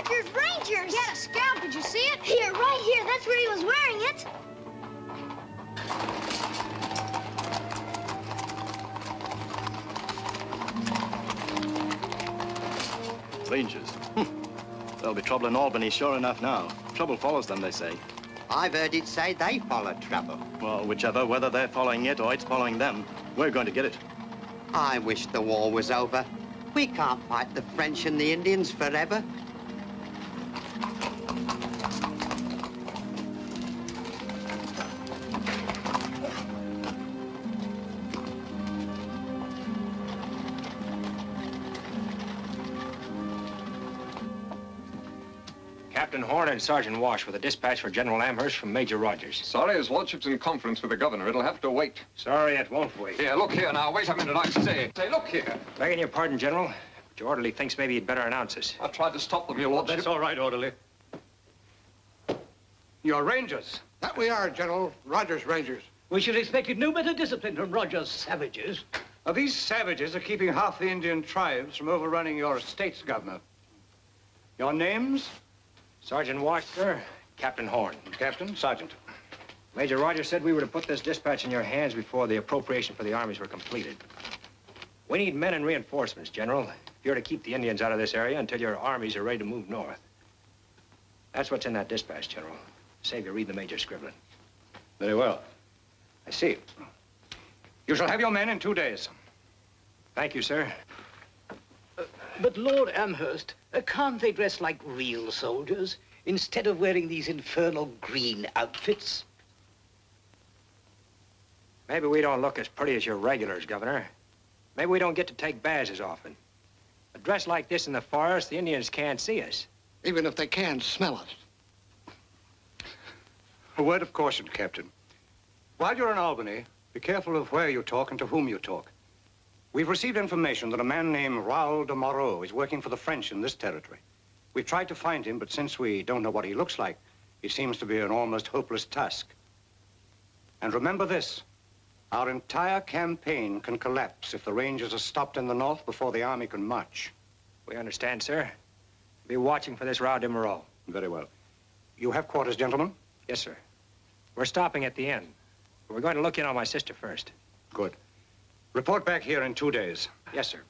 Rogers Rangers. He had a scalp. Did you see it? Here, right here. That's where he was wearing it. Rangers. There'll be trouble in Albany, sure enough now. Trouble follows them, they say. I've heard it say they follow trouble. Well, whichever, whether they're following it or it's following them, we're going to get it. I wish the war was over. We can't fight the French and the Indians forever. Captain Horn and Sergeant Wash with a dispatch for General Amherst from Major Rogers. Sorry, his lordship's in conference with the governor. It'll have to wait. Sorry, it won't wait. Here, look here now. Wait a minute, I say. Say, look here. Begging your pardon, General, but your orderly thinks maybe you'd better announce us. I tried to stop them, your lordship. That's all right, orderly. You're Rangers. That we are, General. Rogers Rangers. We should have expected no better discipline from Rogers' savages. Now, these savages are keeping half the Indian tribes from overrunning your estates, Governor. Your names? Sergeant Wash, sir. Captain Horn. Captain, Sergeant. Major Rogers said we were to put this dispatch in your hands before the appropriation for the armies were completed. We need men and reinforcements, General. You're to keep the Indians out of this area until your armies are ready to move north. That's what's in that dispatch, General. Save you read the Major's scribbling. Very well. I see. You shall have your men in 2 days. Thank you, sir. But Lord Amherst, can't they dress like real soldiers instead of wearing these infernal green outfits? Maybe we don't look as pretty as your regulars, Governor. Maybe we don't get to take baths as often. A dress like this in the forest, the Indians can't see us. Even if they can, smell us. A word of caution, Captain. While you're in Albany, be careful of where you talk and to whom you talk. We've received information that a man named Raoul de Moreau is working for the French in this territory. We've tried to find him, but since we don't know what he looks like, it seems to be an almost hopeless task. And remember this, our entire campaign can collapse if the Rangers are stopped in the north before the army can march. We understand, sir. Be watching for this Raoul de Moreau. Very well. You have quarters, gentlemen? Yes, sir. We're stopping at the inn. We're going to look in on my sister first. Good. Report back here in 2 days. Yes, sir.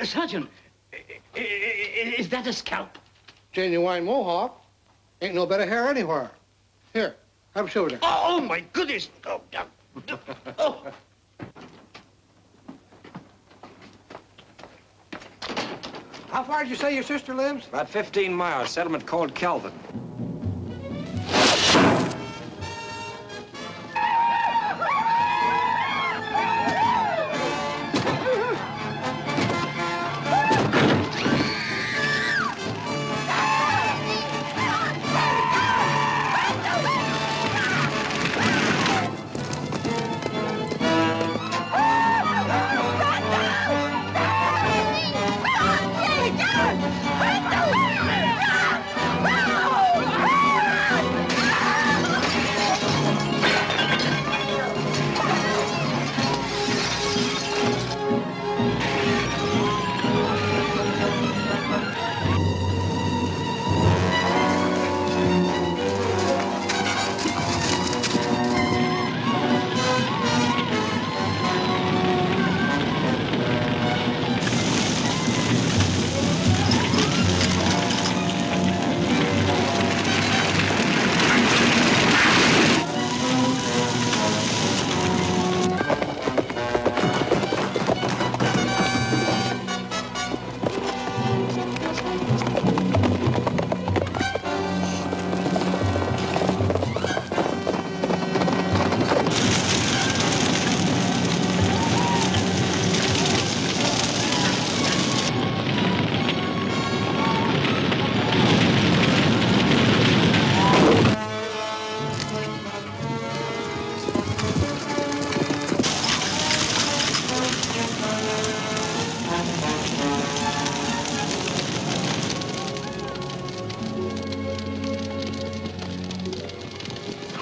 Sergeant, is that a scalp? Genuine Mohawk. Ain't no better hair anywhere. Here, have a shoulder. Oh, my goodness. Oh, no. Oh. How far did you say your sister lives? About 15 miles, settlement called Kelvin.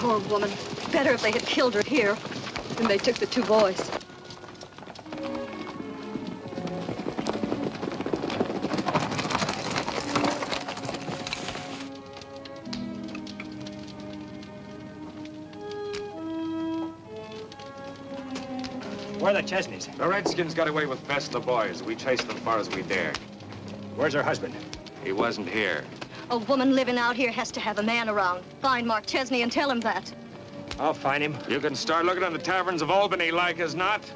Poor woman. Better if they had killed her here. And they took the 2 boys. Where are the Chesneys? The Redskins got away with best of the boys. We chased them far as we dared. Where's her husband? He wasn't here. A woman living out here has to have a man around. Find Mark Chesney and tell him that. I'll find him. You can start looking on the taverns of Albany like as not.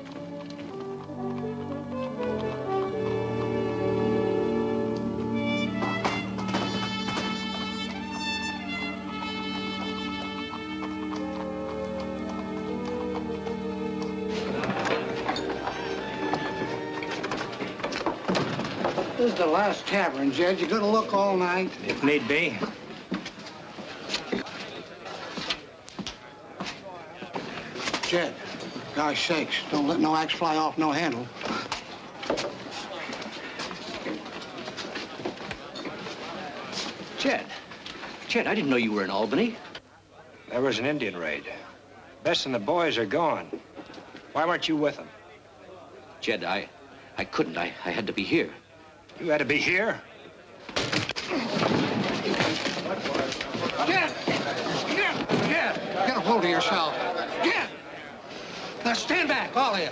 This is the last tavern, Jed. You gonna look all night? If need be. Jed, gosh sakes, don't let no axe fly off no handle. Chet, I didn't know you were in Albany. There was an Indian raid. Bess and the boys are gone. Why weren't you with them? Jed, I couldn't. I had to be here. You had to be here? Jed! Get a hold of yourself. Jed! Now stand back, all of you.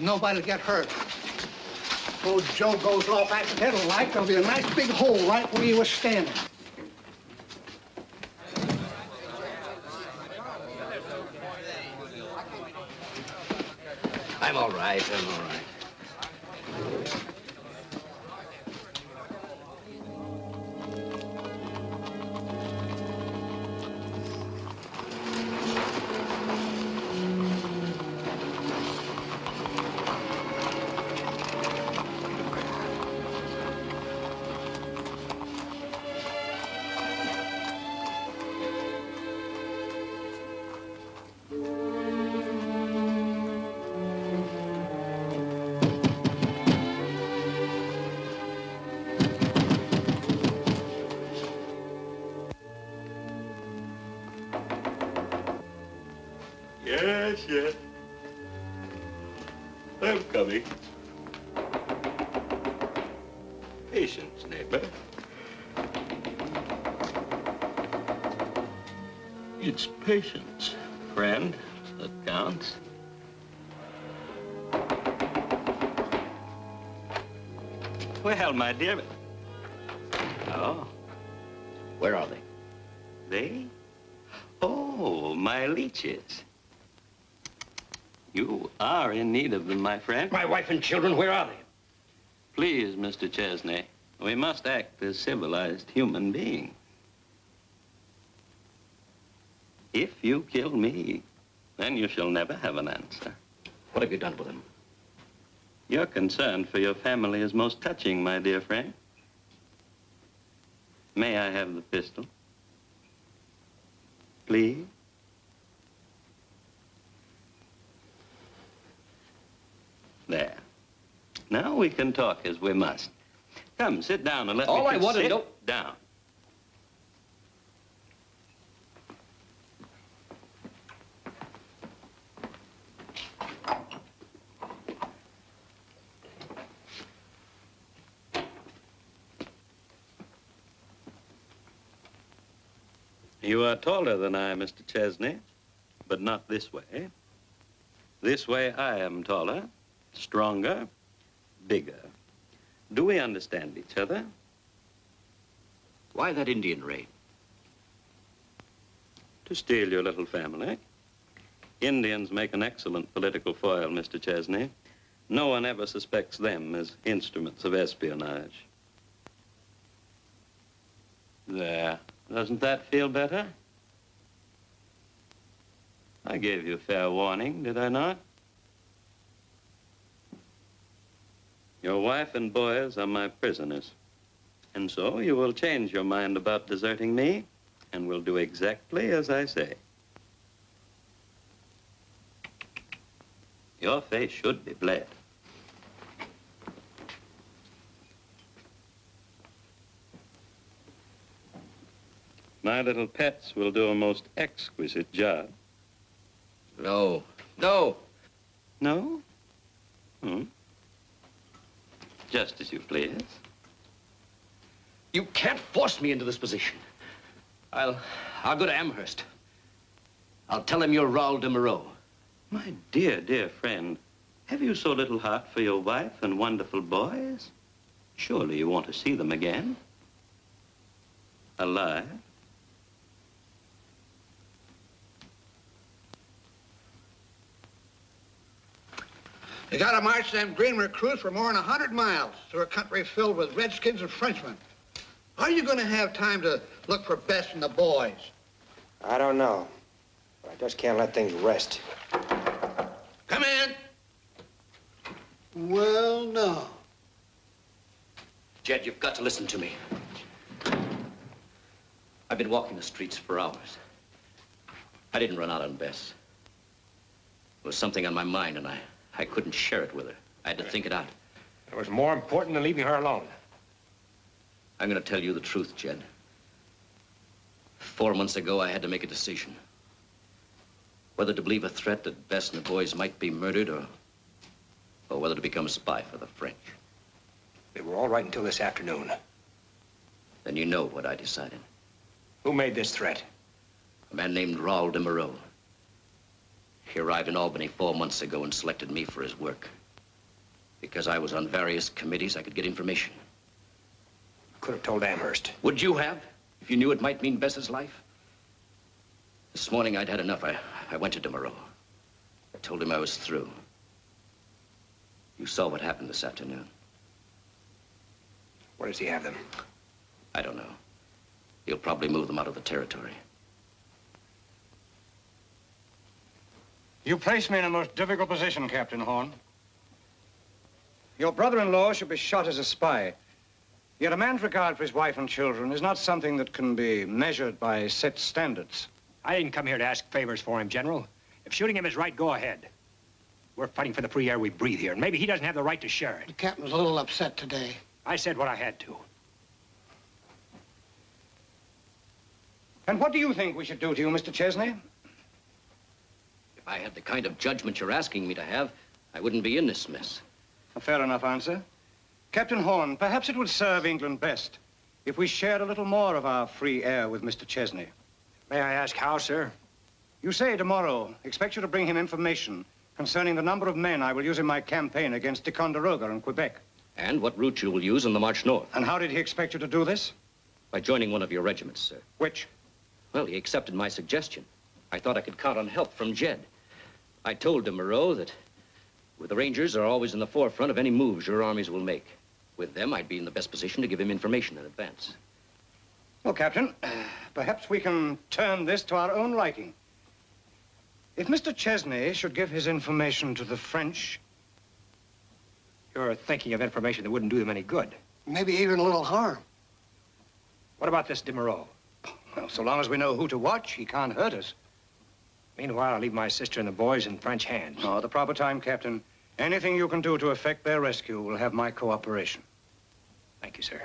Nobody'll get hurt. Old Joe goes off accidental like, there'll be a nice big hole right where you were standing. I'm all right. Yes. I'm coming. Patience, neighbor. It's patience, friend, that counts. Well, my dear. Oh. Where are they? They? Oh, my leeches. You are in need of them, my friend. My wife and children, where are they? Please, Mr. Chesney, we must act as civilized human beings. If you kill me, then you shall never have an answer. What have you done with them? Your concern for your family is most touching, my dear friend. May I have the pistol? Please? There. Now we can talk as we must. Come, sit down and let me... All I want to sit know... down. You are taller than I, Mr. Chesney, but not this way. This way I am taller, stronger, bigger. Do we understand each other? Why that Indian raid? To steal your little family. Indians make an excellent political foil, Mr. Chesney. No one ever suspects them as instruments of espionage. There. Doesn't that feel better? I gave you fair warning, did I not? Your wife and boys are my prisoners. And so you will change your mind about deserting me and will do exactly as I say. Your face should be bled. My little pets will do a most exquisite job. No. No? Just as you please. You can't force me into this position. I'll go to Amherst. I'll tell him you're Raoul de Moreau. My dear, dear friend, Have you so little heart for your wife and wonderful boys? Surely you want to see them again. Alive. You gotta march them green recruits for more than 100 miles through a country filled with redskins and Frenchmen. How are you gonna have time to look for Bess and the boys? I don't know. But I just can't let things rest. Come in. Well, no. Jed, you've got to listen to me. I've been walking the streets for hours. I didn't run out on Bess. There was something on my mind, and I couldn't share it with her. I had to think it out. It was more important than leaving her alone. I'm going to tell you the truth, Jed. 4 months ago, I had to make a decision. Whether to believe a threat that Bess and the boys might be murdered or whether to become a spy for the French. They were all right until this afternoon. Then you know what I decided. Who made this threat? A man named Raoul de Moreau. He arrived in Albany 4 months ago and selected me for his work. Because I was on various committees, I could get information. Could have told Amherst. Would you have, if you knew it might mean Bess's life? This morning, I'd had enough. I went to de Moreau. I told him I was through. You saw what happened this afternoon. Where does he have them? I don't know. He'll probably move them out of the territory. You place me in a most difficult position, Captain Horn. Your brother-in-law should be shot as a spy. Yet a man's regard for his wife and children is not something that can be measured by set standards. I didn't come here to ask favors for him, General. If shooting him is right, go ahead. We're fighting for the free air we breathe here, and maybe he doesn't have the right to share it. The captain was a little upset today. I said what I had to. And what do you think we should do to you, Mr. Chesney? If I had the kind of judgment you're asking me to have, I wouldn't be in this mess. A fair enough answer. Captain Horn, perhaps it would serve England best if we shared a little more of our free air with Mr. Chesney. May I ask how, sir? You say tomorrow, expect you to bring him information concerning the number of men I will use in my campaign against Ticonderoga and Quebec. And what route you will use on the march north. And how did he expect you to do this? By joining one of your regiments, sir. Which? Well, he accepted my suggestion. I thought I could count on help from Jed. I told de Moreau that the Rangers are always in the forefront of any moves your armies will make. With them, I'd be in the best position to give him information in advance. Well, Captain, perhaps we can turn this to our own liking. If Mr. Chesney should give his information to the French... You're thinking of information that wouldn't do them any good. Maybe even a little harm. What about this de Moreau? Well, so long as we know who to watch, he can't hurt us. Meanwhile, I'll leave my sister and the boys in French hands. No, at the proper time, Captain. Anything you can do to effect their rescue will have my cooperation. Thank you, sir.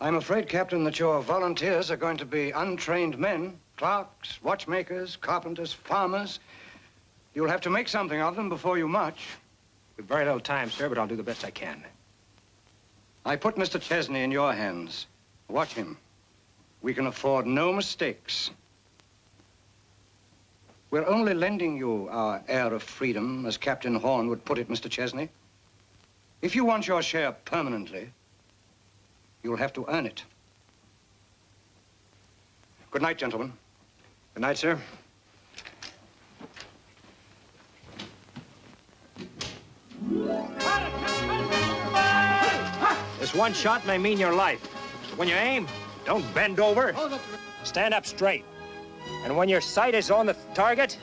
I'm afraid, Captain, that your volunteers are going to be untrained men. Clerks, watchmakers, carpenters, farmers. You'll have to make something of them before you march. With very little time, sir, but I'll do the best I can. I put Mr. Chesney in your hands. Watch him. We can afford no mistakes. We're only lending you our air of freedom, as Captain Horn would put it, Mr. Chesney. If you want your share permanently, you'll have to earn it. Good night, gentlemen. Good night, sir. This one shot may mean your life. When you aim, don't bend over. Stand up straight. And when your sight is on the target...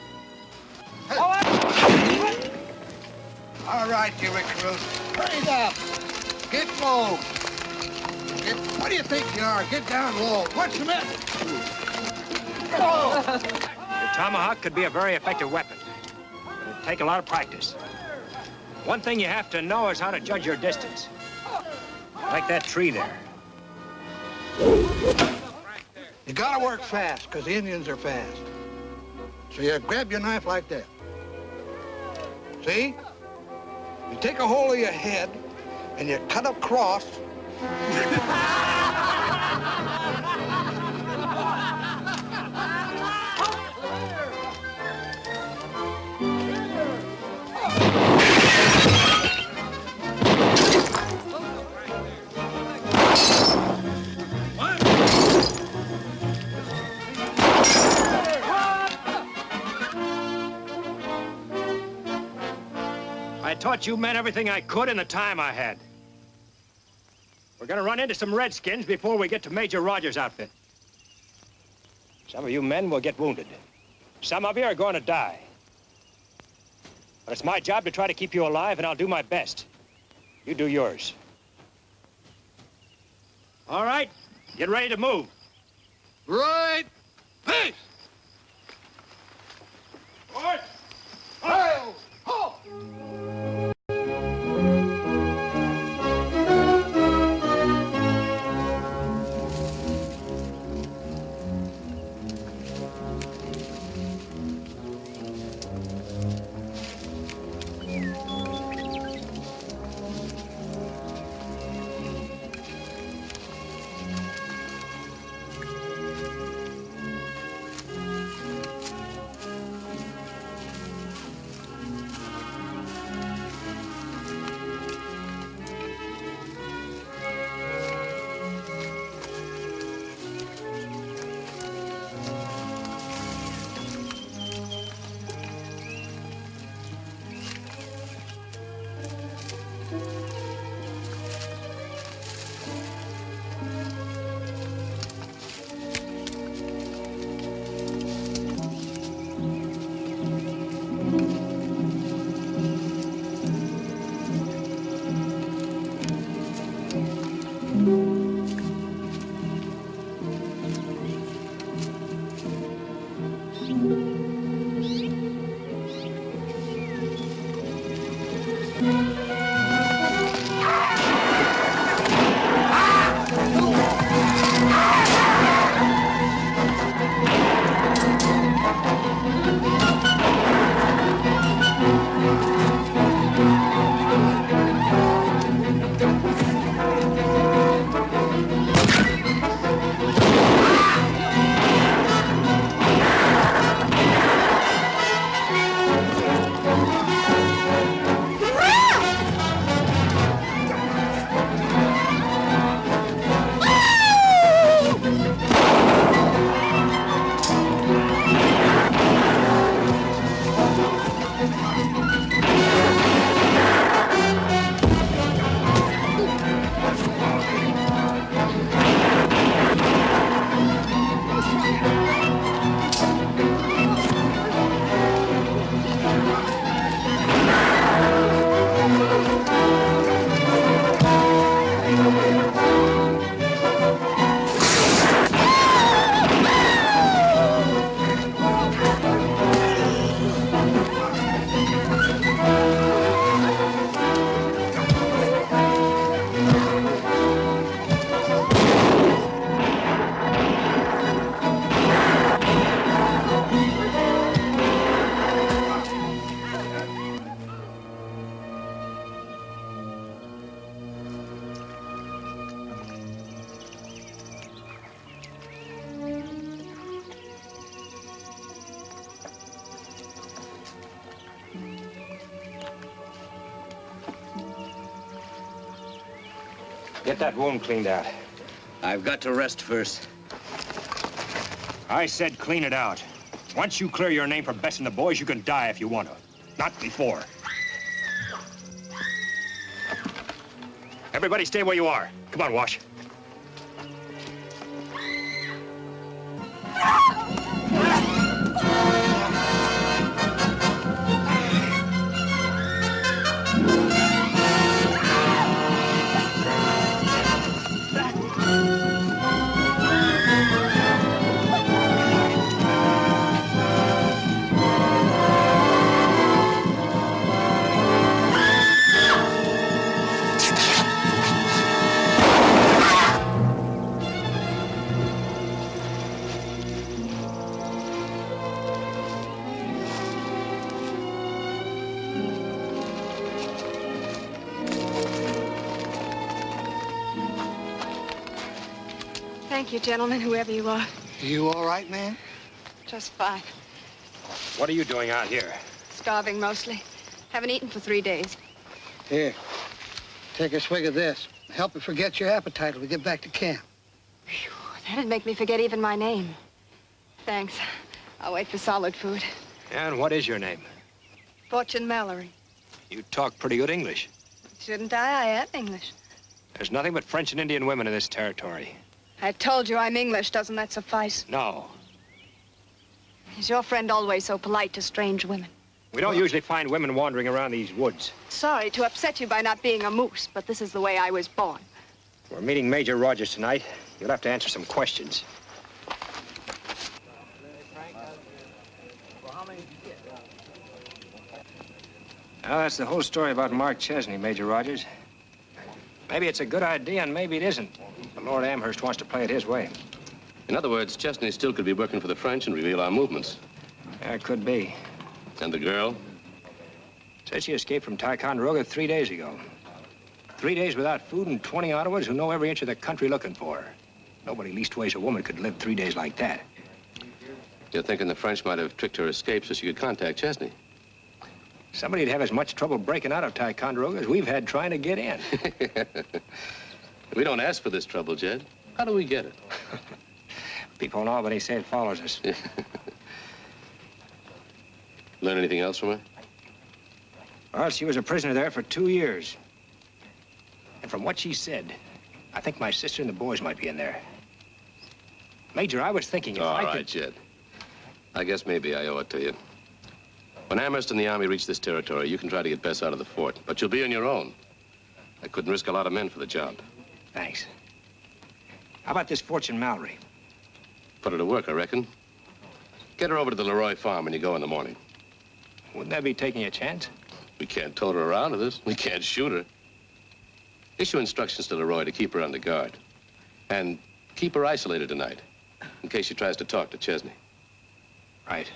All right, you recruit. Hurry up. Get low. What do you think you are? Get down low. What's the matter? Your tomahawk could be a very effective weapon. But it'd take a lot of practice. One thing you have to know is how to judge your distance. Like that tree there. You gotta work fast, because the Indians are fast. So you grab your knife like that. See? You take a hold of your head, and you cut across. taught you men everything I could in the time I had. We're gonna run into some Redskins before we get to Major Rogers' outfit. Some of you men will get wounded. Some of you are going to die. But it's my job to try to keep you alive, and I'll do my best. You do yours. All right, get ready to move. Right. Peace. Forward. Ho! Ho! Get that wound cleaned out. I've got to rest first. I said clean it out. Once you clear your name for besting the boys, you can die if you want to. Not before. Everybody stay where you are. Come on, Wash. Thank you, gentlemen, whoever you are. You all right, man? Just fine. What are you doing out here? Starving mostly. Haven't eaten for 3 days. Here, take a swig of this. Help you forget your appetite till we get back to camp. Whew, that'd make me forget even my name. Thanks. I'll wait for solid food. And what is your name? Fortune Mallory. You talk pretty good English. Shouldn't I? I am English. There's nothing but French and Indian women in this territory. I told you I'm English. Doesn't that suffice? No. Is your friend always so polite to strange women? We don't usually find women wandering around these woods. Sorry to upset you by not being a moose, but this is the way I was born. We're meeting Major Rogers tonight. You'll have to answer some questions. Well, that's the whole story about Mark Chesney, Major Rogers. Maybe it's a good idea, and maybe it isn't. But Lord Amherst wants to play it his way. In other words, Chesney still could be working for the French and reveal our movements. Yeah, it could be. And the girl? Said she escaped from Ticonderoga 3 days ago. 3 days without food and 20 Ottawas who know every inch of the country looking for her. Nobody, leastways a woman, could live 3 days like that. You're thinking the French might have tricked her escape so she could contact Chesney? Somebody'd have as much trouble breaking out of Ticonderoga as we've had trying to get in. We don't ask for this trouble, Jed. How do we get it? People in Albany say it follows us. Learn anything else from her? Well, she was a prisoner there for 2 years. And from what she said, I think my sister and the boys might be in there. Major, I was thinking if I could... All right, Jed. I guess maybe I owe it to you. When Amherst and the Army reach this territory, you can try to get Bess out of the fort, but you'll be on your own. I couldn't risk a lot of men for the job. Thanks. How about this Fortune Mallory? Put her to work, I reckon. Get her over to the Leroy farm when you go in the morning. Wouldn't that be taking a chance? We can't tote her around to this. We can't shoot her. Issue instructions to Leroy to keep her under guard. And keep her isolated tonight, in case she tries to talk to Chesney. Right.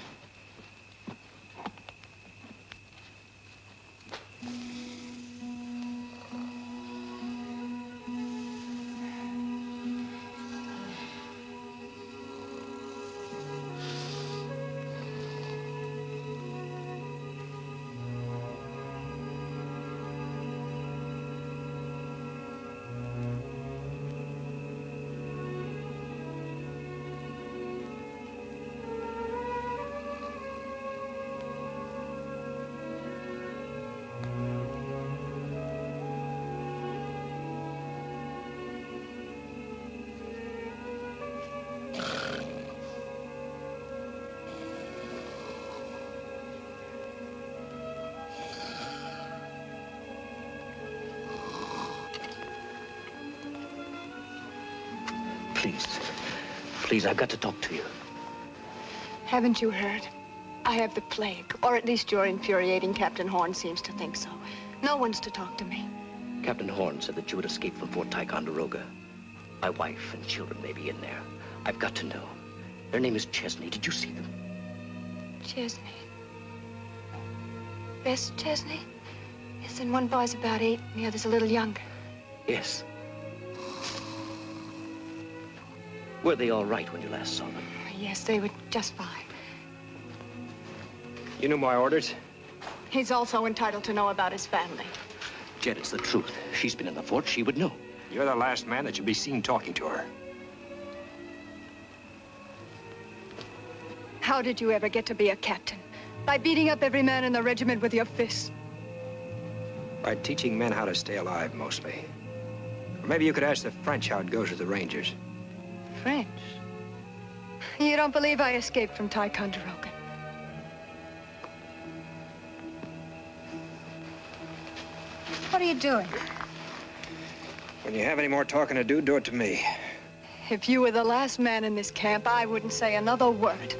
Please, I've got to talk to you. Haven't you heard? I have the plague, or at least your infuriating Captain Horn seems to think so. No one's to talk to me. Captain Horn said that you had escaped from Fort Ticonderoga. My wife and children may be in there. I've got to know. Their name is Chesney. Did you see them? Chesney. Bess Chesney? Yes, and one boy's about 8, and the other's a little younger. Yes. Were they all right when you last saw them? Yes, they were just fine. You knew my orders? He's also entitled to know about his family. Jed, it's the truth. She's been in the fort. She would know. You're the last man that should be seen talking to her. How did you ever get to be a captain? By beating up every man in the regiment with your fists? By teaching men how to stay alive, mostly. Or maybe you could ask the French how it goes with the Rangers. French? You don't believe I escaped from Ticonderoga? What are you doing? When you have any more talking to do it to me. If you were the last man in this camp, I wouldn't say another word.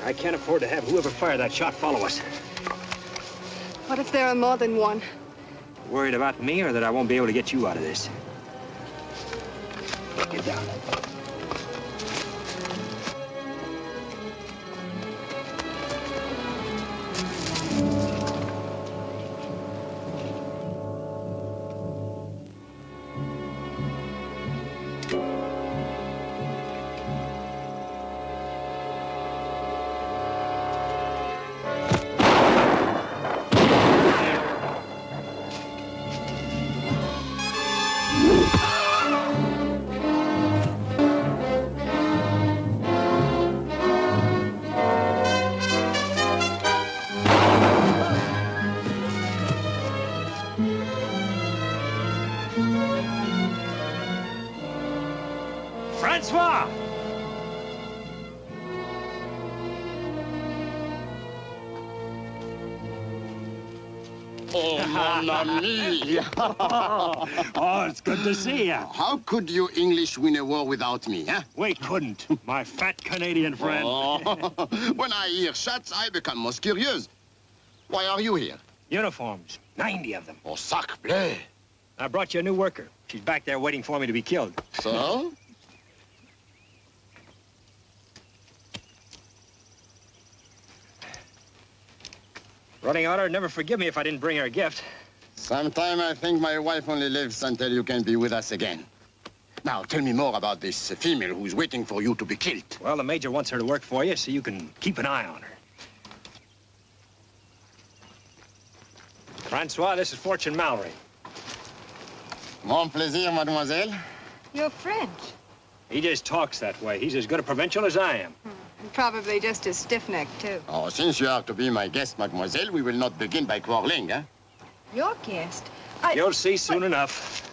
I can't afford to have whoever fired that shot follow us. What if there are more than one? Worried about me or that I won't be able to get you out of this? Get down. Francois! Oh, mon ami. Oh, it's good to see you. How could you English win a war without me, huh? We couldn't, my fat Canadian friend. Oh. When I hear shots, I become most curious. Why are you here? Uniforms, 90 of them. Oh, sacre bleu. I brought you a new worker. She's back there waiting for me to be killed. So? Running order, never forgive me if I didn't bring her a gift. Sometime I think my wife only lives until you can be with us again. Now, tell me more about this female who's waiting for you to be killed. Well, the Major wants her to work for you so you can keep an eye on her. Francois, this is Fortune Mallory. Mon plaisir, mademoiselle. You're French. He just talks that way. He's as good a provincial as I am. Probably just as stiff-necked, too. Oh, since you are to be my guest, mademoiselle, we will not begin by quarreling, huh? Your guest? You'll see soon enough.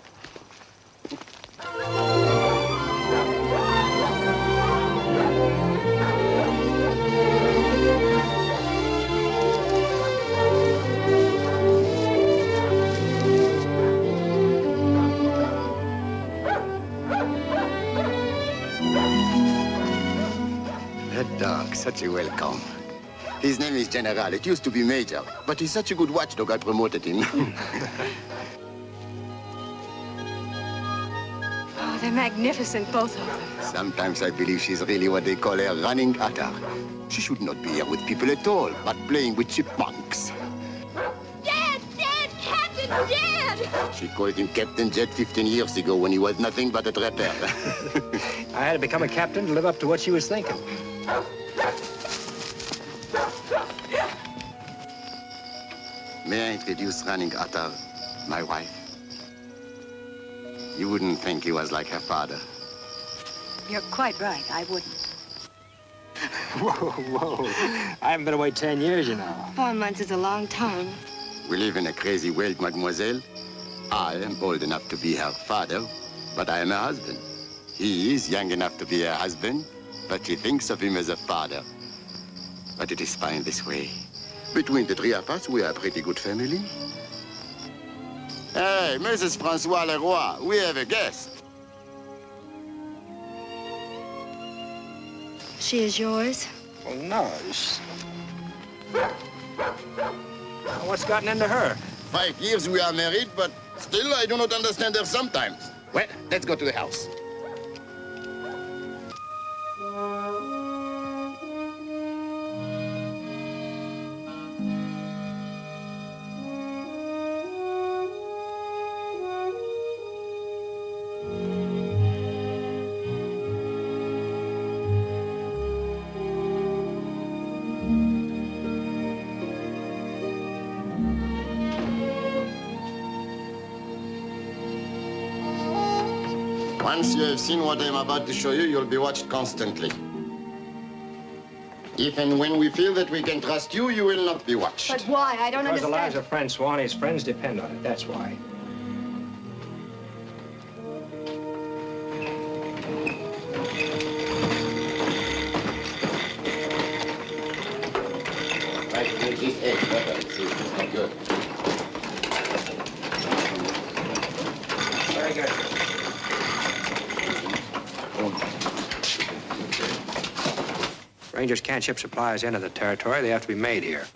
That dog, such a welcome. His name is General. It used to be Major, but he's such a good watchdog, I promoted him. Oh, they're magnificent, both of them. Sometimes I believe she's really what they call a running otter. She should not be here with people at all, but playing with chipmunks. Dad! Dad! Captain Dad! She called him Captain Jet 15 years ago when he was nothing but a trapper. I had to become a captain to live up to what she was thinking. May I introduce Running Otter, my wife? You wouldn't think he was like her father. You're quite right. I wouldn't. Whoa. I haven't been away 10 years, you know. 4 months is a long time. We live in a crazy world, mademoiselle. I am old enough to be her father, but I am her husband. He is young enough to be her husband, but she thinks of him as a father. But it is fine this way. Between the three of us, we are a pretty good family. Hey, Mrs. Francois Leroy, we have a guest. She is yours? Well, no. What's gotten into her? 5 years we are married, but still I do not understand her sometimes. Well, let's go to the house. Once you have seen what I'm about to show you, you'll be watched constantly. If and when we feel that we can trust you, you will not be watched. But why? I don't Because the lives understand. of Francois and his friends depend on it, that's why. Good. Very good. Rangers can't ship supplies into the territory. They have to be made here.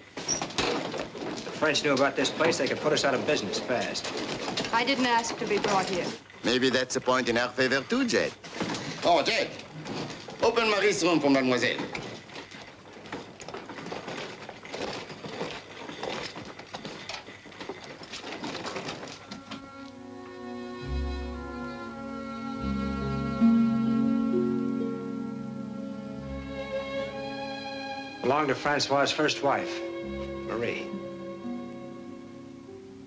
French knew about this place, they could put us out of business fast. I didn't ask to be brought here. Maybe that's a point in our favor too, Jed. Oh, Jed, open Marie's room for Mademoiselle. Belonged to Francois's first wife, Marie.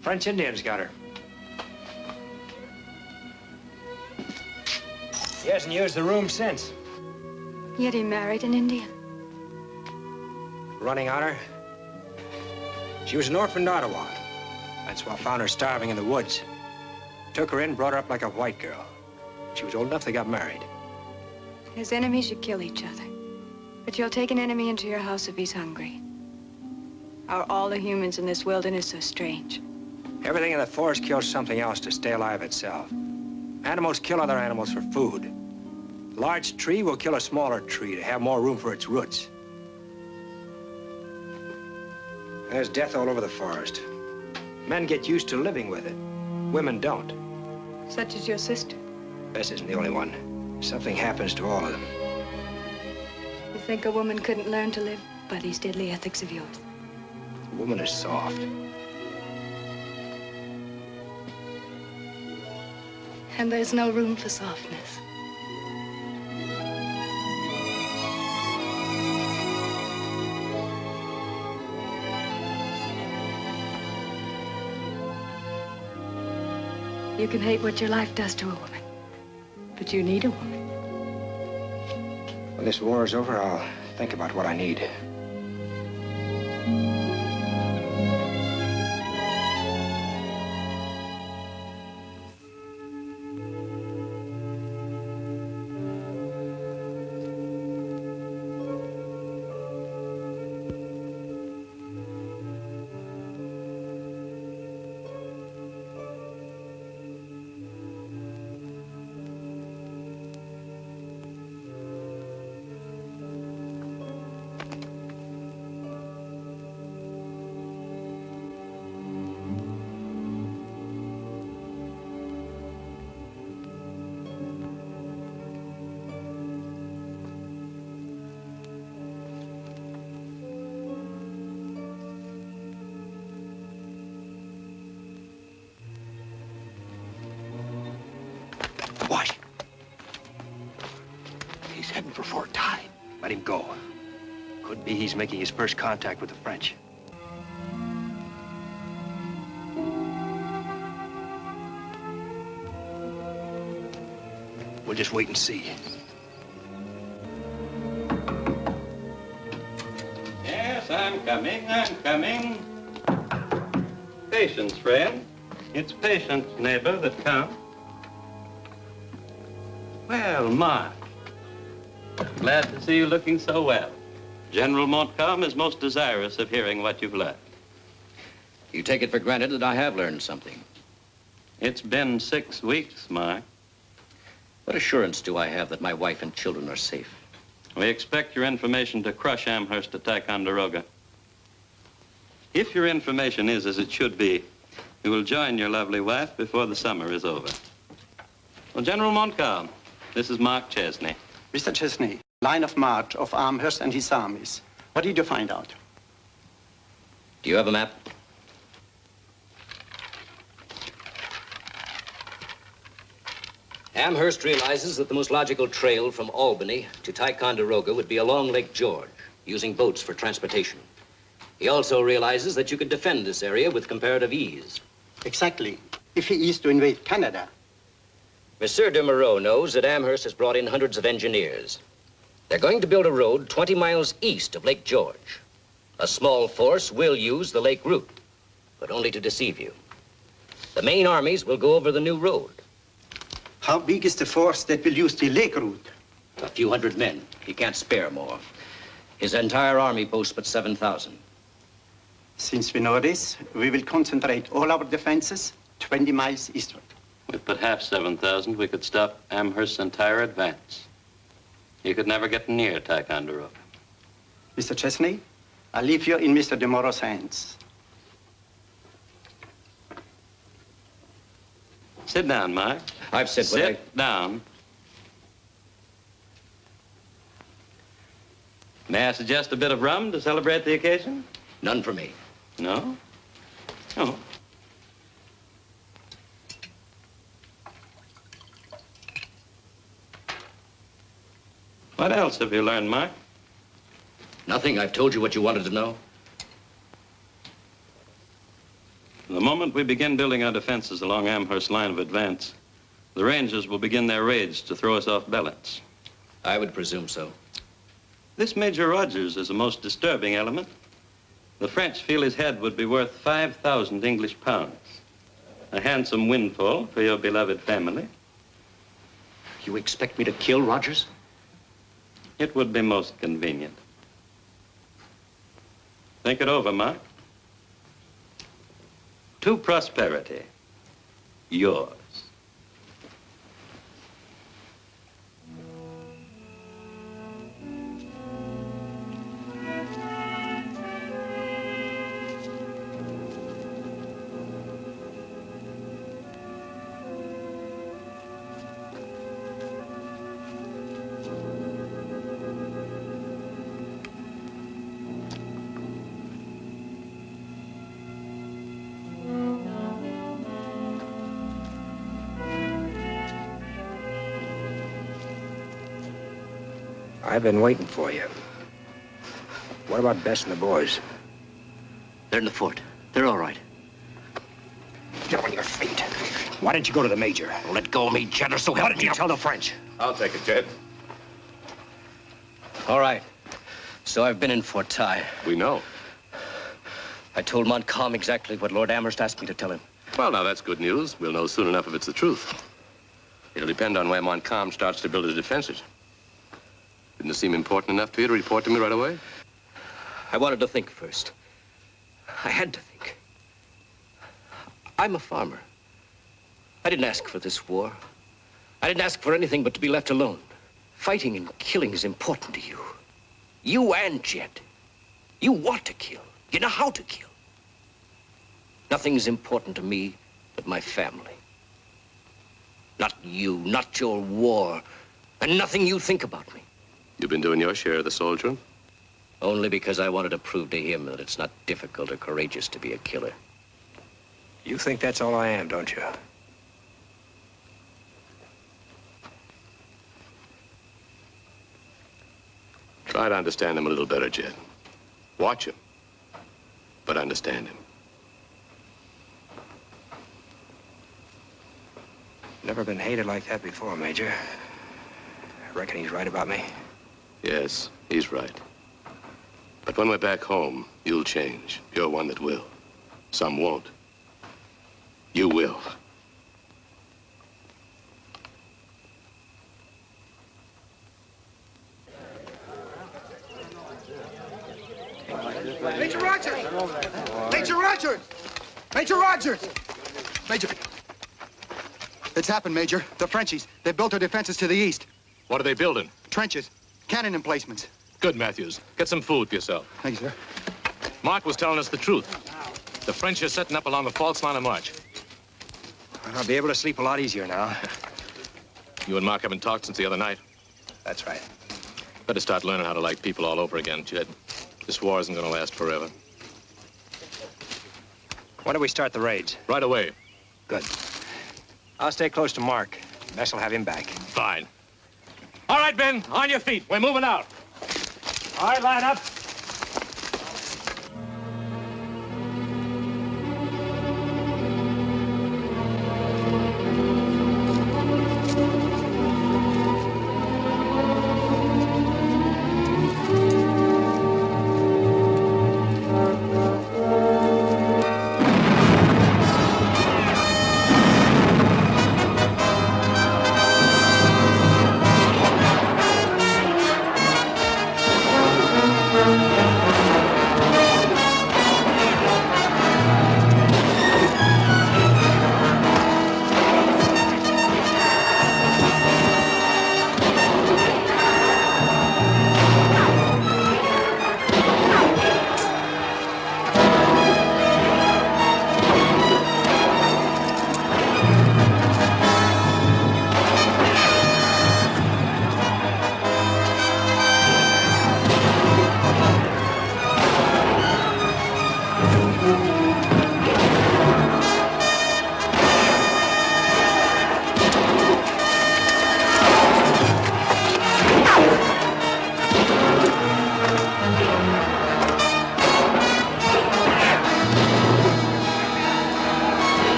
French Indians got her. He hasn't used the room since. Yet he married an Indian. Running on her. She was an orphaned Ottawa. That's why I found her starving in the woods. Took her in, brought her up like a white girl. She was old enough, they got married. His enemies should kill each other. But you'll take an enemy into your house if he's hungry. Are all the humans in this wilderness so strange? Everything in the forest kills something else to stay alive itself. Animals kill other animals for food. A large tree will kill a smaller tree to have more room for its roots. There's death all over the forest. Men get used to living with it. Women don't. Such as your sister. Bess isn't the only one. Something happens to all of them. You think a woman couldn't learn to live by these deadly ethics of yours? A woman is soft. And there's no room for softness. You can hate what your life does to a woman, but you need a woman. When this war is over, I'll think about what I need. Why? He's heading for Fort Ty. Let him go. Could be he's making his first contact with the French. We'll just wait and see. Yes, I'm coming. Patience, friend. It's patience, neighbor, that counts. Well, Mark, glad to see you looking so well. General Montcalm is most desirous of hearing what you've learned. You take it for granted that I have learned something. It's been 6 weeks, Mark. What assurance do I have that my wife and children are safe? We expect your information to crush Amherst at Ticonderoga. If your information is as it should be, you will join your lovely wife before the summer is over. Well, General Montcalm, this is Mark Chesney. Mr. Chesney, line of march of Amherst and his armies. What did you find out? Do you have a map? Amherst realizes that the most logical trail from Albany to Ticonderoga would be along Lake George, using boats for transportation. He also realizes that you could defend this area with comparative ease. Exactly. If he is to invade Canada. Monsieur de Moreau knows that Amherst has brought in hundreds of engineers. They're going to build a road 20 miles east of Lake George. A small force will use the lake route, but only to deceive you. The main armies will go over the new road. How big is the force that will use the lake route? A few hundred men. He can't spare more. His entire army boasts but 7,000. Since we know this, we will concentrate all our defenses 20 miles eastward. With but half 7,000, we could stop Amherst's entire advance. You could never get near Ticonderoga. Mr. Chesney, I leave you in Mr. de Moreau's hands. Sit down, Mark. I've said what I... Sit down. May I suggest a bit of rum to celebrate the occasion? None for me. No? Oh. What else have you learned, Mark? Nothing. I've told you what you wanted to know. The moment we begin building our defenses along Amherst's line of advance, the Rangers will begin their raids to throw us off balance. I would presume so. This Major Rogers is a most disturbing element. The French feel his head would be worth 5,000 English pounds. A handsome windfall for your beloved family. You expect me to kill Rogers? It would be most convenient. Think it over, Mark. To prosperity, yours. I've been waiting for you. What about Bess and the boys? They're in the fort. They're all right. Get on your feet. Why didn't you go to the Major? Let go of me, Jed, or so help me. What did you tell the French? I'll take it, Jed. All right. So I've been in Fort Ty. We know. I told Montcalm exactly what Lord Amherst asked me to tell him. Well, now, that's good news. We'll know soon enough if it's the truth. It'll depend on where Montcalm starts to build his defenses. Didn't it seem important enough to you to report to me right away? I wanted to think first. I had to think. I'm a farmer. I didn't ask for this war. I didn't ask for anything but to be left alone. Fighting and killing is important to you. You and Jed. You want to kill. You know how to kill. Nothing's important to me but my family. Not you, not your war, and nothing you think about me. You've been doing your share of the soldiering? Only because I wanted to prove to him that it's not difficult or courageous to be a killer. You think that's all I am, don't you? Try to understand him a little better, Jed. Watch him, but understand him. Never been hated like that before, Major. I reckon he's right about me. Yes, he's right. But when we're back home, you'll change. You're one that will. Some won't. You will. Major Rogers! Major Rogers! Major Rogers! Major... It's happened, Major. The Frenchies. They've built their defenses to the east. What are they building? Trenches. Cannon emplacements. Good, Matthews. Get some food for yourself. Thank you, sir. Mark was telling us the truth. The French are setting up along the false line of march. I'll be able to sleep a lot easier now. You and Mark haven't talked since the other night. That's right. Better start learning how to like people all over again, Jed. This war isn't going to last forever. When do we start the raids? Right away. Good. I'll stay close to Mark. Bess will have him back. Fine. All right, Ben, on your feet. We're moving out. All right, line up.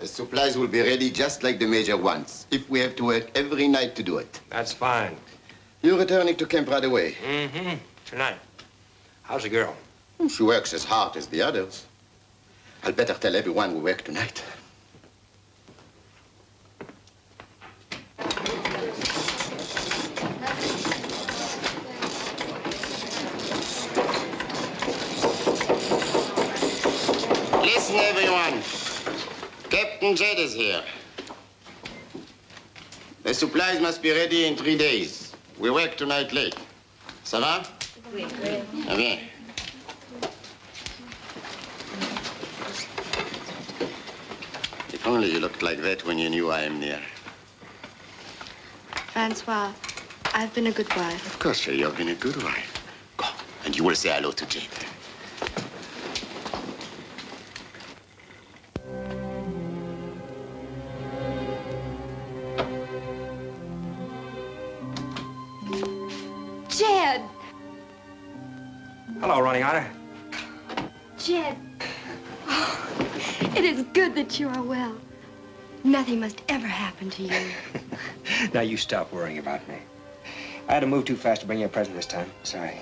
The supplies will be ready just like the Major wants, if we have to work every night to do it. That's fine. You're returning to camp right away. Mm-hmm. Tonight. How's the girl? Oh, she works as hard as the others. I'll better tell everyone we work tonight. Listen, everyone. Captain Jed is here. The supplies must be ready in 3 days. We work tonight late. Ça va? Oui. Ah bien. If only you looked like that when you knew I am near. Francois, I've been a good wife. Of course, you've been a good wife. Go, and you will say hello to Jed. Jed! Hello, Running Otter. Jed. Oh, it is good that you are well. Nothing must ever happen to you. Now you stop worrying about me. I had to move too fast to bring you a present this time. Sorry.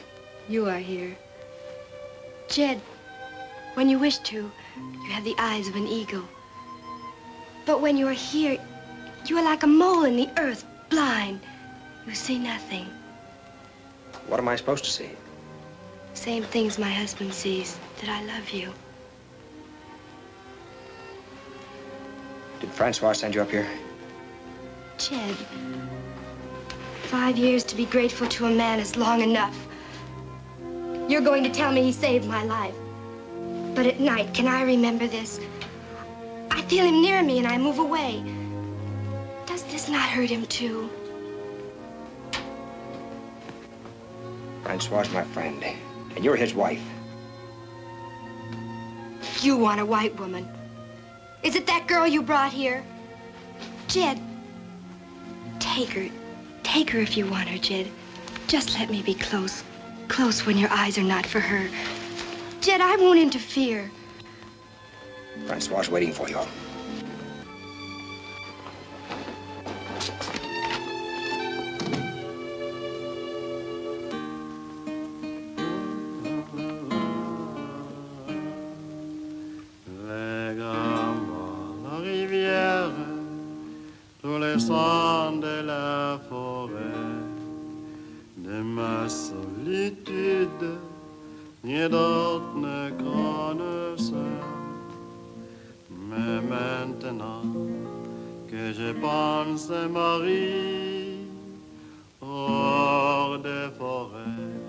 You are here. Jed, when you wish to, you have the eyes of an eagle. But when you are here, you are like a mole in the earth, blind. You see nothing. What am I supposed to see? Same things my husband sees, that I love you. Did Francois send you up here? Jed, 5 years to be grateful to a man is long enough. You're going to tell me he saved my life. But at night, can I remember this? I feel him near me and I move away. Does this not hurt him too? Francois is my friend, and you're his wife. You want a white woman. Is it that girl you brought here? Jed, take her. Take her if you want her, Jed. Just let me be close. Close when your eyes are not for her. Jed, I won't interfere. Francois is waiting for you. De la forêt, de ma solitude, ni d'autre ne connaissent. Mais maintenant que je pense à Marie, hors des forêts,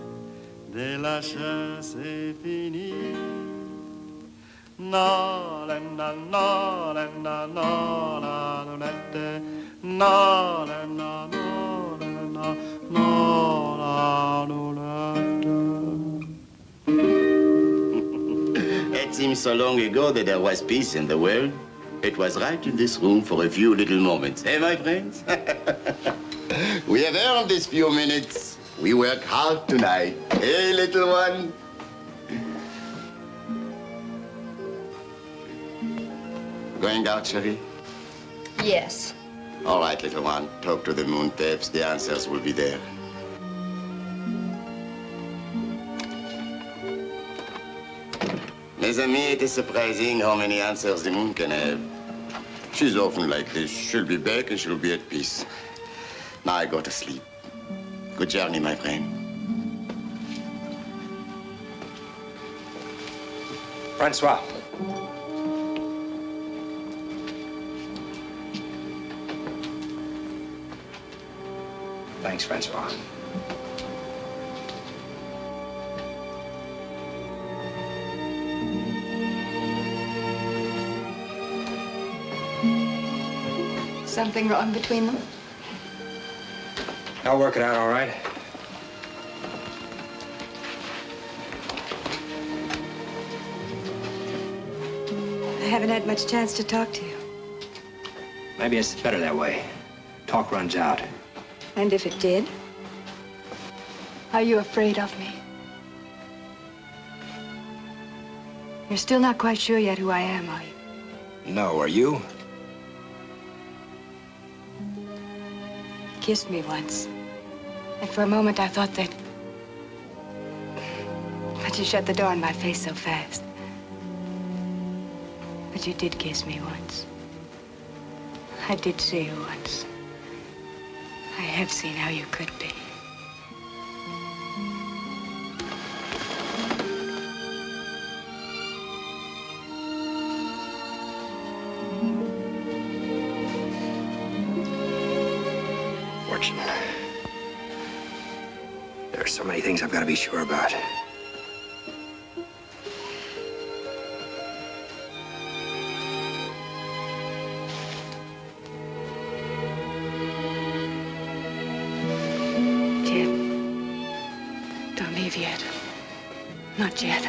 de la chasse est finie. Na la na na la na na la la la. No, no, no, no, no, no, no, It seems so long ago that there was peace in the world. It was right in this room for a few little moments. Eh, my friends? We have earned these few minutes. We work hard tonight. Hey, little one. Going out, Cherie? Yes. All right, little one. Talk to the moon tapes. The answers will be there. Mes amis, it is surprising how many answers the moon can have. She's often like this. She'll be back and she'll be at peace. Now I go to sleep. Good journey, my friend. Francois. Thanks, Francois. Something wrong between them? I'll work it out all right. I haven't had much chance to talk to you. Maybe it's better that way. Talk runs out. And if it did? Are you afraid of me? You're still not quite sure yet who I am, are you? No, are you? kissed me once. And for a moment, I thought that... But you shut the door in my face so fast. But you did kiss me once. I did see you once. I have seen how you could be. Fortune. There are so many things I've got to be sure about. Don't leave yet. Not yet.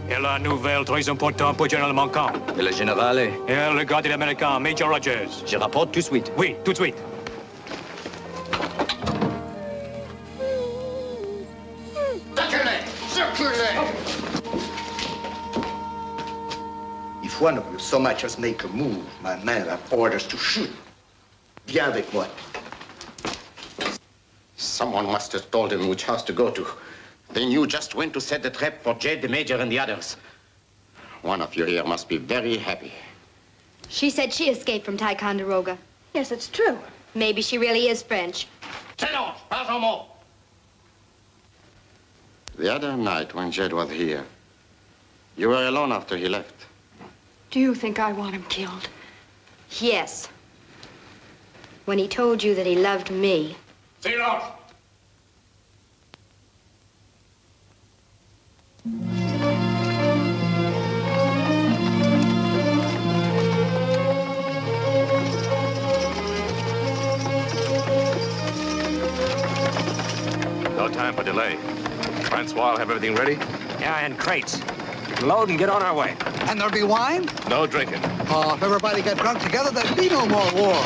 Et la nouvelle très importante pour Général Manquant. Et le général est... Et le gardien américain, Major Rogers. Je rapporte tout de suite. Oui, tout de suite. If one of you so much as make a move, my men have orders to shoot. Viens avec moi. Someone must have told him which house to go to. Then you just went to set the trap for Jed, the Major, and the others. One of you here must be very happy. She said she escaped from Ticonderoga. Yes, it's true. Maybe she really is French. Silence! Pas un mot! The other night when Jed was here, you were alone after he left. Do you think I want him killed? Yes. When he told you that he loved me. Silence! No time for delay. Francois will have everything ready? Yeah, in crates. Load and get on our way. And there'll be wine? No drinking. Oh, if everybody got drunk together, there'd be no more war.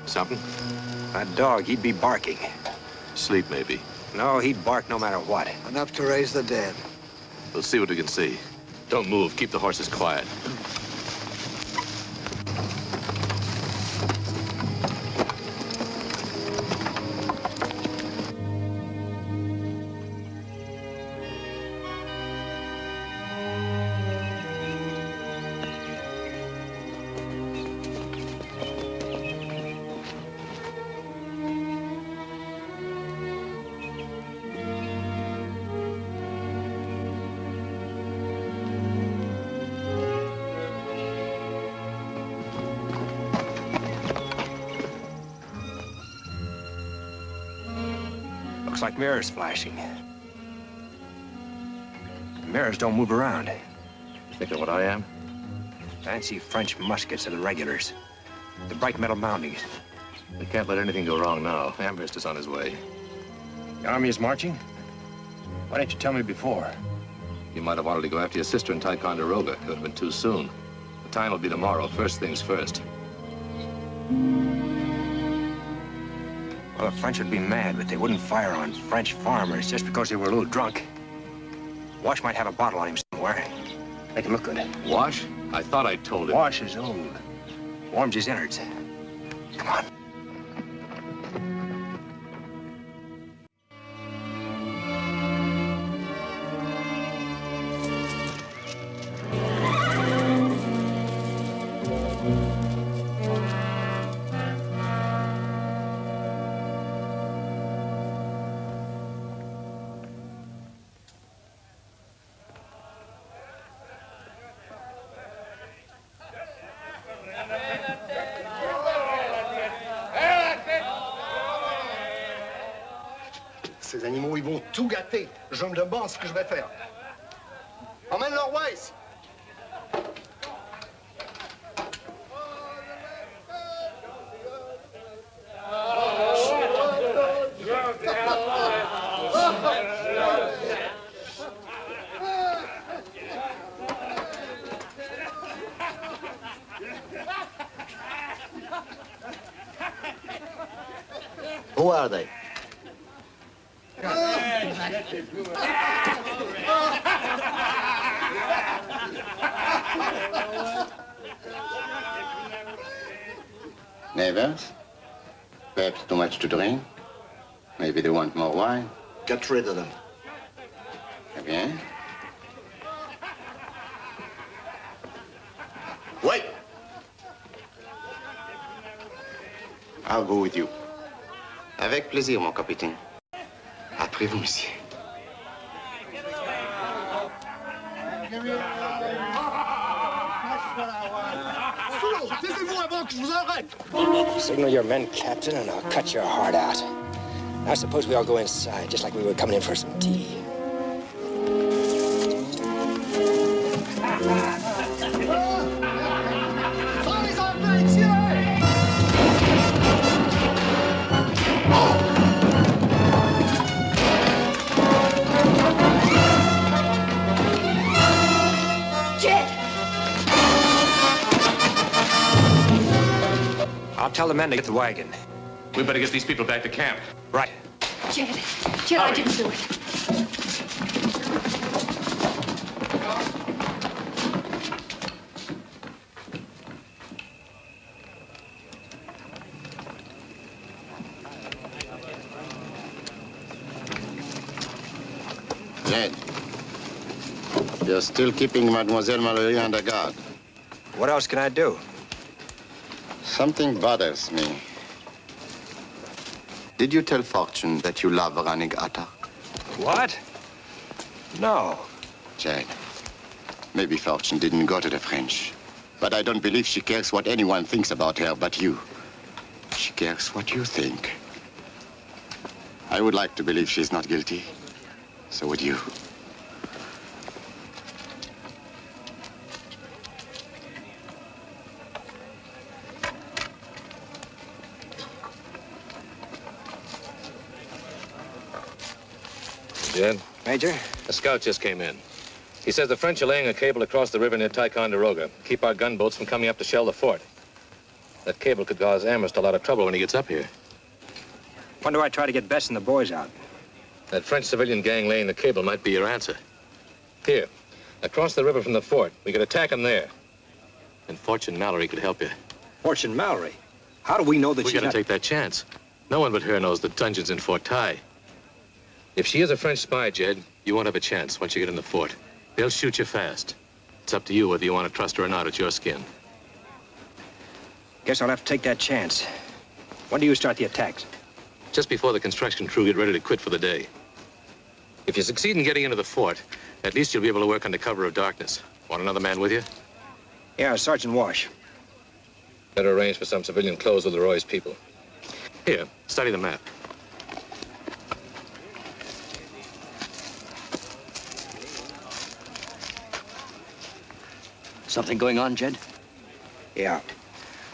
Something? That dog, he'd be barking. Sleep, maybe. No, he'd bark no matter what. Enough to raise the dead. We'll see what we can see. Don't move. Keep the horses quiet. Looks like mirrors flashing. The mirrors don't move around. Think of what I am? Fancy French muskets of the regulars. The bright metal mountings. We can't let anything go wrong now. Amherst is on his way. The army is marching? Why didn't you tell me before? You might have wanted to go after your sister in Ticonderoga. It would have been too soon. The time will be tomorrow. First things first. Well, the French would be mad, but they wouldn't fire on French farmers just because they were a little drunk. Wash might have a bottle on him somewhere. Make him look good. Wash? I thought I told him. Wash is old. Warms his innards. Come on. ces animaux. Ils vont tout gâter. Je me demande ce que je vais faire. Emmène leur roi ici. Who are they? Neighbors? Perhaps too much to drink? Maybe they want more wine? Get rid of them. Eh bien? Wait! I'll go with you. Avec plaisir, mon capitaine. Après vous, monsieur. Taisez-vous avant que je vous arrête! Signal your men, Captain, and I'll cut your heart out. Now suppose we all go inside, just like we were coming in for some tea. I'll tell the men to get the wagon. We better get these people back to camp. Right. Jed, I didn't do it. Jed, you're still keeping Mademoiselle Mallory under guard. What else can I do? Something bothers me. Did you tell Fortune that you love running Atta? What? No. Jed, maybe Fortune didn't go to the French. But I don't believe she cares what anyone thinks about her but you. She cares what you think. I would like to believe she's not guilty. So would you. Jed? Major? A scout just came in. He says the French are laying a cable across the river near Ticonderoga. Keep our gunboats from coming up to shell the fort. That cable could cause Amherst a lot of trouble when he gets up here. When do I try to get Bess and the boys out? That French civilian gang laying the cable might be your answer. Here, across the river from the fort. We could attack them there. And Fortune Mallory could help you. Fortune Mallory? How do we know that We gotta take that chance. No one but her knows the dungeons in Fort Ty. If she is a French spy, Jed, you won't have a chance once you get in the fort. They'll shoot you fast. It's up to you whether you want to trust her or not. It's your skin. Guess I'll have to take that chance. When do you start the attacks? Just before the construction crew get ready to quit for the day. If you succeed in getting into the fort, at least you'll be able to work under cover of darkness. Want another man with you? Yeah, Sergeant Wash. Better arrange for some civilian clothes with Leroy's people. Here, study the map. Something going on, Jed? Yeah.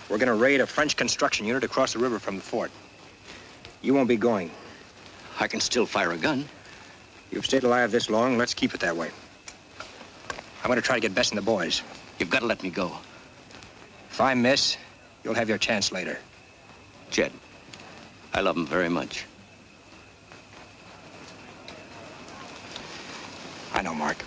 We're gonna raid a French construction unit across the river from the fort. You won't be going. I can still fire a gun. You've stayed alive this long, let's keep it that way. I'm gonna try to get Bess and the boys. You've got to let me go. If I miss, you'll have your chance later. Jed, I love him very much. I know, Mark.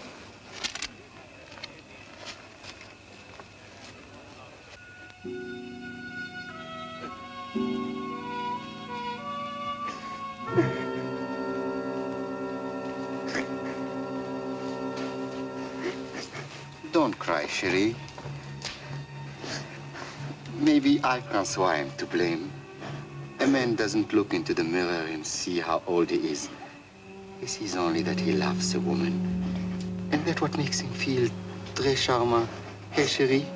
Don't cry, chérie. Maybe I, Francois, am to blame. A man doesn't look into the mirror and see how old he is. He sees only that he loves a woman. And that's what makes him feel très charmant. Hey, chérie?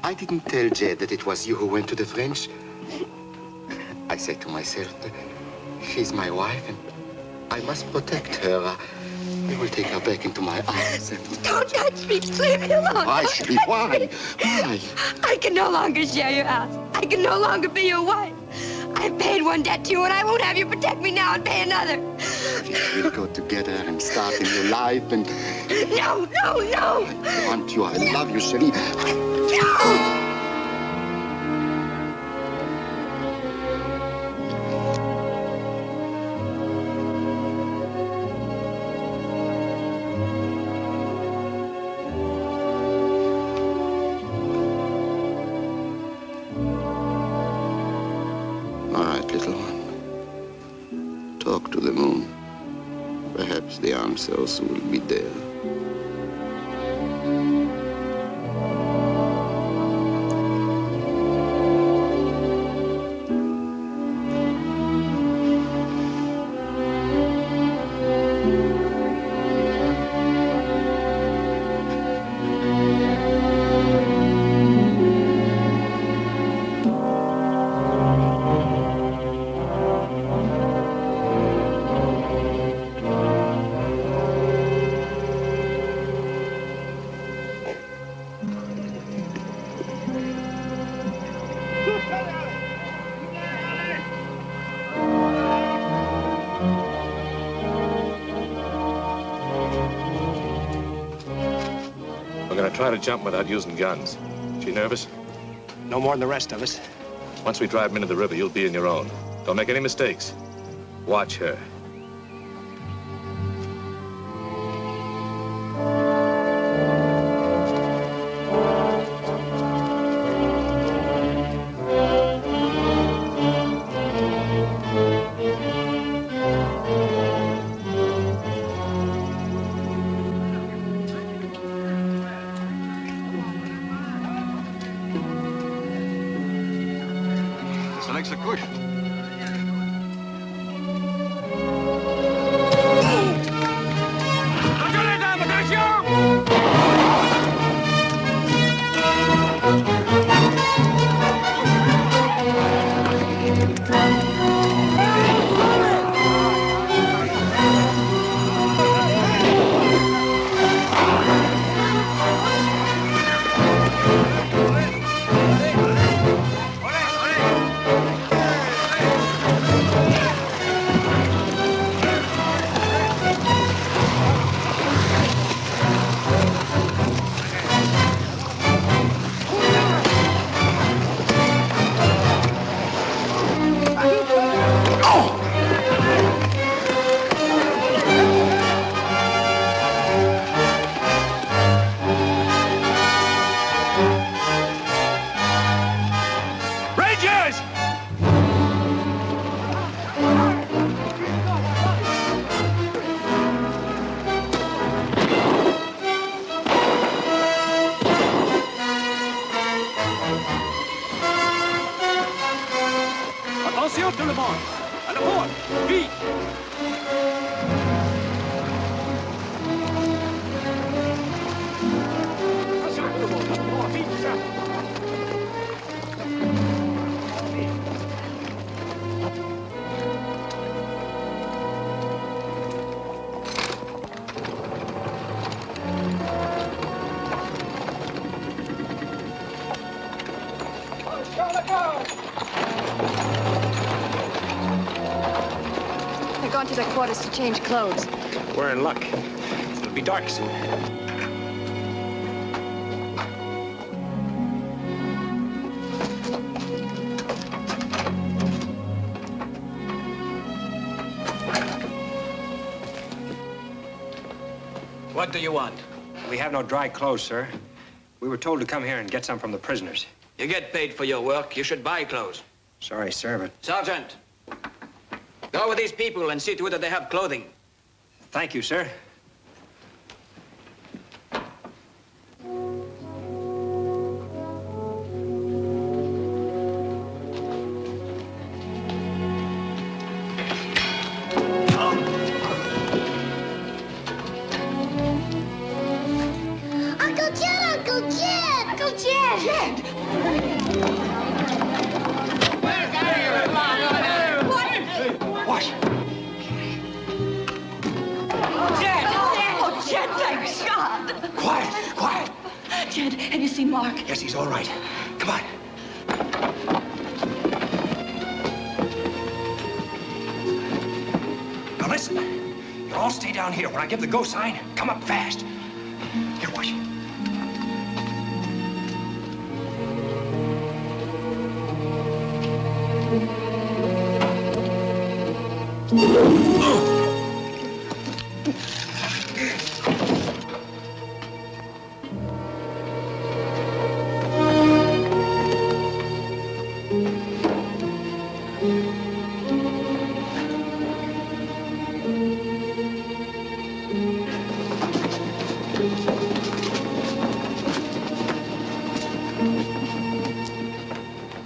I didn't tell Jed that it was you who went to the French. I said to myself, She's my wife, and I must protect her. I will take her back into my arms. Don't touch me. Leave me alone. Why, Don't Shelley? touch Why? me. Why? I can no longer share your house. I can no longer be your wife. I've paid one debt to you, and I won't have you protect me now and pay another. We'll go together and start a new life, and... No, no, no. I want you. I love you, Shelley. No! All right, little one. Talk to the moon. Perhaps the answers will be there. We're gonna try to jump without using guns. She nervous? No more than the rest of us. Once we drive them into the river, you'll be in your own. Don't make any mistakes. Watch her. Selects a cushion. Attention tout le monde. À la porte. Vite. Attention tout le monde. À la porte. Vite, ça. They're gone to their quarters to change clothes. We're in luck. It'll be dark soon. What do you want? We have no dry clothes, sir. We were told to come here and get some from the prisoners. You get paid for your work. You should buy clothes. Sorry, sir, but... Sergeant, go with these people and see to it that they have clothing. Thank you, sir. Uncle Jed! Uncle Jed! Uncle Jed! Jed! Watch. Quiet, quiet. Jed, have you seen Mark? Yes, he's all right. Come on. Now listen, you all stay down here. When I give the go sign, come up fast. Here, watch.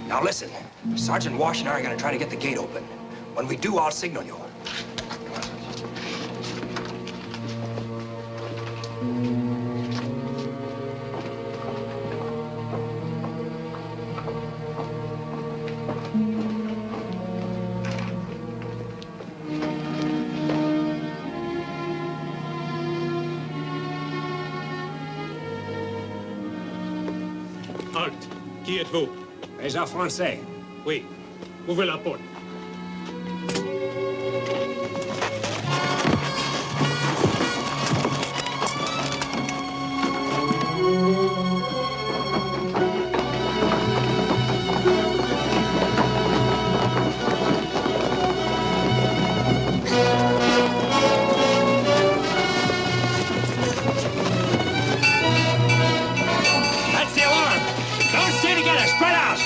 Now listen, Sergeant Wash and I are going to try to get the gate open. When we do, I'll signal you. Halt! Qui êtes-vous? Les en français. Oui. Ouvrez la porte. That's the alarm. Don't stay together. Spread out.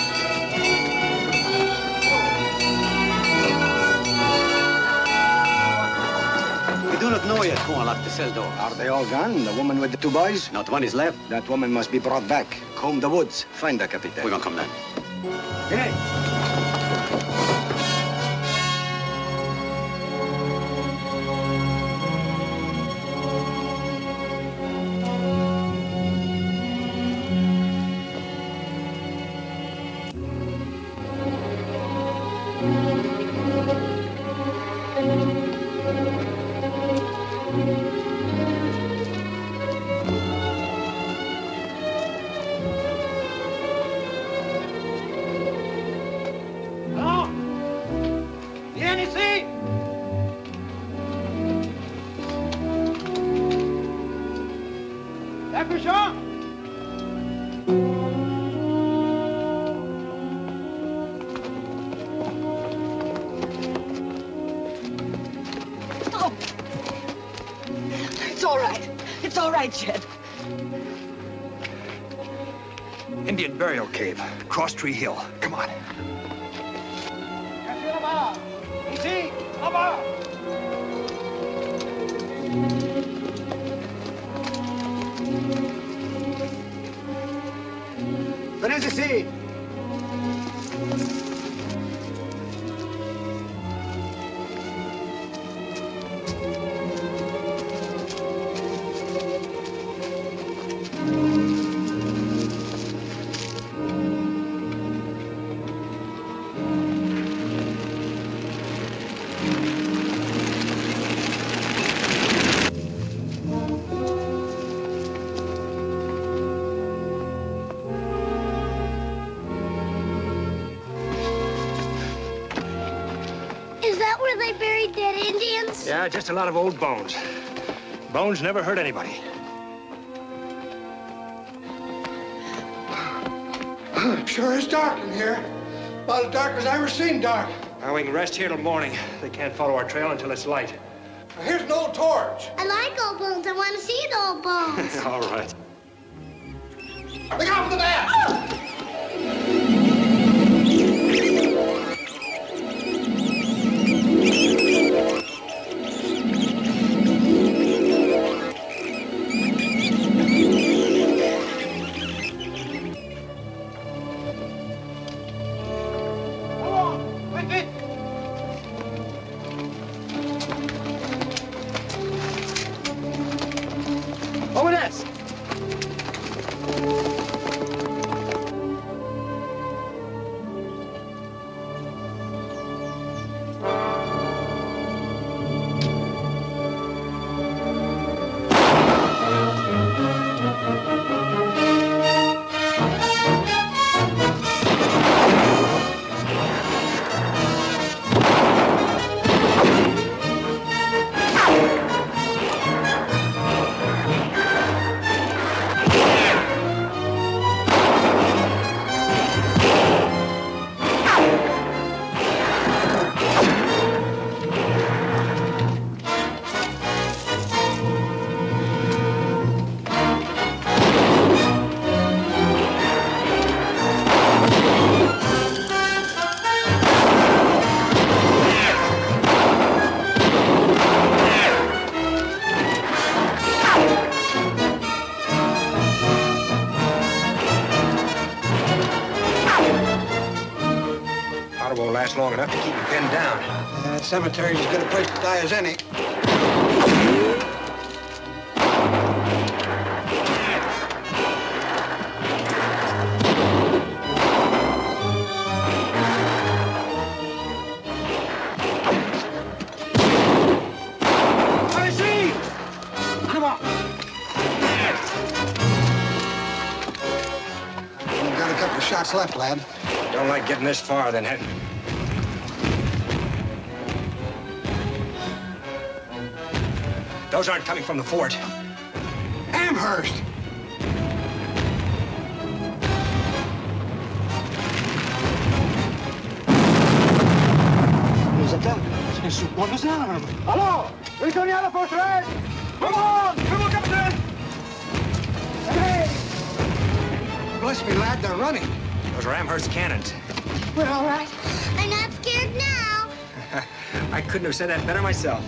We do not know yet who unlocked the cell door. Are they all gone? The woman with the two boys? Not one is left. That woman must be brought back. Comb the woods. Find her, Captain. We're gonna come then. Hey! Non! Viens ici! Capuchon! Oh! It's all right. It's all right, Jed. Indian burial cave, Cross Tree Hill. Come on. Caché là-bas! Ici! Là-bas! Venez ici! Is that where they buried dead Indians? Yeah, just a lot of old bones. Bones never hurt anybody. Sure is dark in here. About as dark as I ever seen dark. Now, we can rest here till morning. They can't follow our trail until it's light. Here's an old torch. I like old bones. I want to see the old bones. All right. Look out for the bat! Come on, quick, quick. Over this. last long enough to keep you pinned down. That cemetery's as good a place to die as any. Come on. You've got a couple of shots left, lad. Don't like getting this far, then, Head. Those aren't coming from the fort. Amherst! Les attaques, c'est sous quoi les armes? Alors, retournez à la forteresse! Come on! Come on, Captain! Hey! Bless me, lad, they're running. Those are Amherst cannons. We're all right. I'm not scared now. I couldn't have said that better myself.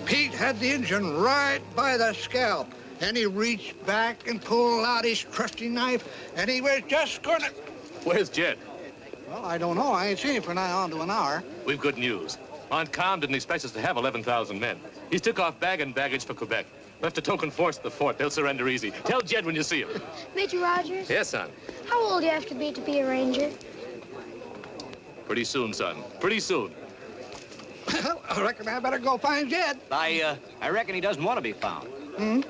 Pete had the engine right by the scalp, and he reached back and pulled out his trusty knife, and he was just gonna... Where's Jed? Well, I don't know. I ain't seen him for nigh on to an hour. We've good news. Montcalm didn't expect us to have 11,000 men. He's took off bag and baggage for Quebec. Left a token force at the fort. They'll surrender easy. Tell Jed when you see him. Major Rogers? Yes, son. How old do you have to be a ranger? Pretty soon, son. Pretty soon. I reckon I better go find Jed. I reckon he doesn't want to be found. Hmm?